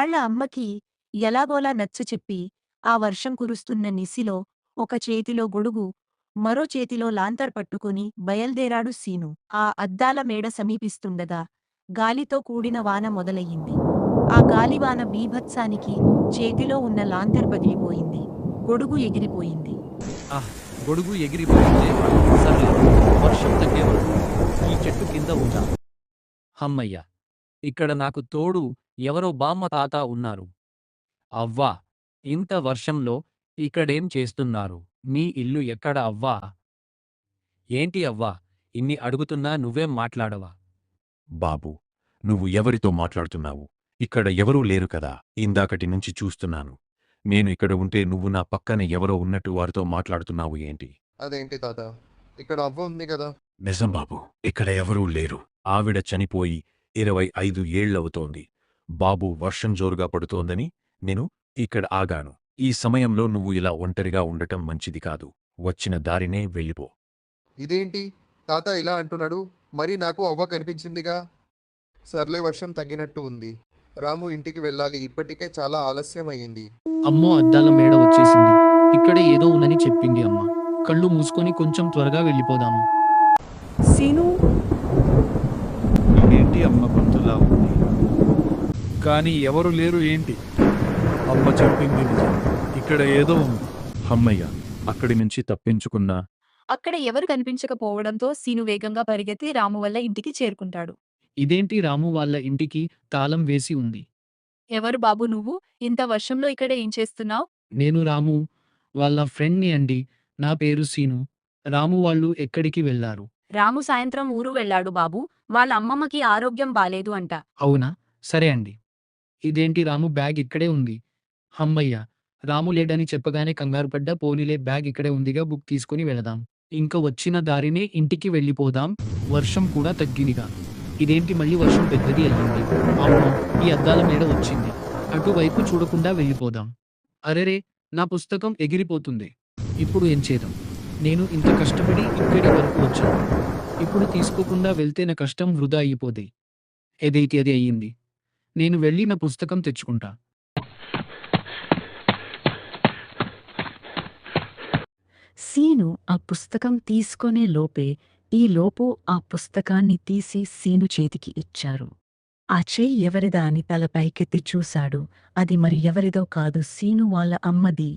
వాళ్ళ అమ్మకి ఎలాగోలా నచ్చచెప్పి, ఆ వర్షం కురుస్తున్న నిసిలో ఒక చేతిలో గొడుగు, మరో చేతిలో లాంతర్ పట్టుకుని బయల్దేరాడు సీను. ఆ అద్దాల మేడ సమీపిస్తుండగా గాలితో కూడిన వాన మొదలయ్యింది. ఆ గాలివాన బీభత్సానికి చేతిలో ఉన్న లాంతర్ పగిలిపోయింది. గొడుగు ఎగిరిపోయింది. ఆహ్! గొడుగు ఎగిరిపోయిందే. సర్లే, వర్షం తగ్గే వరకు ఈ చెట్టు కింద ఉంటా. హమ్మయ్య! ఇక్కడ నాకు తోడు ఎవరో బామ్మ తాత ఉన్నారు. అవ్వా! ఇంత వర్షంలో ఇక్కడేం చేస్తున్నారు? మీ ఇల్లు ఎక్కడ అవ్వా? ఏంటి అవ్వా! ఇన్ని అడుగుతున్నా నువ్వేం మాట్లాడవా? బాబూ, నువ్వు ఎవరితో మాట్లాడుతున్నావు? ఇక్కడ ఎవరూ లేరు కదా. ఇందాకటి నుంచి చూస్తున్నాను. నేను ఇక్కడ ఉంటే నువ్వు నా పక్కన ఎవరో ఉన్నట్టు వారితో మాట్లాడుతున్నావు ఏంటి? అదేంటి తాత, ఇక్కడ అవ్వ ఉంది కదా. నిజం బాబూ, ఇక్కడ ఎవరూ లేరు. ఆవిడ చనిపోయి 25 ఏళ్లవుతోంది. బాబూ, వర్షం జోరుగా పడుతోందని నేను ఇక్కడ ఆగాను. ఈ సమయంలో నువ్వు ఇలా ఒంటరిగా ఉండటం మంచిది కాదు. వచ్చిన దారినే వెళ్ళిపో. ఇదేంటి తాత ఇలా అంటున్నాడు? మరి నాకు అవ్వ కనిపించిందిగా. సర్లే, వర్షం తగ్గినట్టు ఉంది. రాము ఇంటికి వెళ్ళాలి, ఇప్పటికే చాలా ఆలస్యం అయ్యింది. అమ్మో, అద్దాల మేడ వచ్చేసింది. ఇక్కడే ఏదో ఉందని చెప్పింది అమ్మ. కళ్ళు మూసుకొని కొంచెం త్వరగా వెళ్ళిపోదాము. సీను, ఏంటి అమ్మ గొంతులా ఉంది? కానీ ఎవరు లేరు ఏంటి? అమ్మ చెప్పింది నిజం. ఇక్కడ ఏదో ఉంది. హమ్మయ్య! అక్కడి నుంచి తప్పించుకున్నా. అక్కడ ఎవరు కనిపించకపోవడంతో సీను వేగంగా పరిగెత్తి రాము వల్ల ఇంటికి చేరుకుంటాడు. ఇదేంటి, రాము వాళ్ళ ఇంటికి తాళం వేసి ఉంది. ఎవరు బాబు నువ్వు? ఇంత వర్షంలో ఇక్కడ ఏం చేస్తున్నావు? నేను రాము వాళ్ళ ఫ్రెండ్ని అండి. నా పేరు సీను. రాము వాళ్ళు ఎక్కడికి వెళ్లారు? రాము సాయంత్రం ఊరు వెళ్ళాడు బాబు. వాళ్ళ అమ్మమ్మకి ఆరోగ్యం బాలేదు అంట. అవునా, సరే అండి. ఇదేంటి, రాము బ్యాగ్ ఇక్కడే ఉంది. హమ్మయ్య! రాము లేడని చెప్పగానే కంగారు పడ్డా. పోనీలే, బ్యాగ్ ఇక్కడే ఉందిగా, బుక్ తీసుకుని వెళదాం. ఇంక వచ్చిన దారినే ఇంటికి వెళ్ళిపోదాం. వర్షం కూడా తగ్గినిగా. ఇదేంటి, మళ్ళీ వర్షం పెద్దది అయ్యింది. అమ్మో, ఈ అద్దాల మేడ వచ్చింది. అటువైపు చూడకుండా వెళ్ళిపోదాం. అరెరే, నా పుస్తకం ఎగిరిపోతుంది. ఇప్పుడు ఏం చేద్దాం? నేను ఇంత కష్టపడి ఇక్కడి వరకు వచ్చాను. ఇప్పుడు తీసుకోకుండా వెళ్తే నా కష్టం వృధా అయిపోదే. ఏదైతే అది అయ్యింది. నేను వెళ్ళి నా పుస్తకం తెచ్చుకుంటా. సీను ఆ పుస్తకం తీసుకునే లోపే ఈలోపు ఆ పుస్తకాన్ని తీసి సీను చేతికి ఇచ్చారు. ఆ చెయ్యి ఎవరిదా అని తల పైకెత్తి చూశాడు. అది మరి ఎవరిదో కాదు, సీను వాళ్ళ అమ్మది.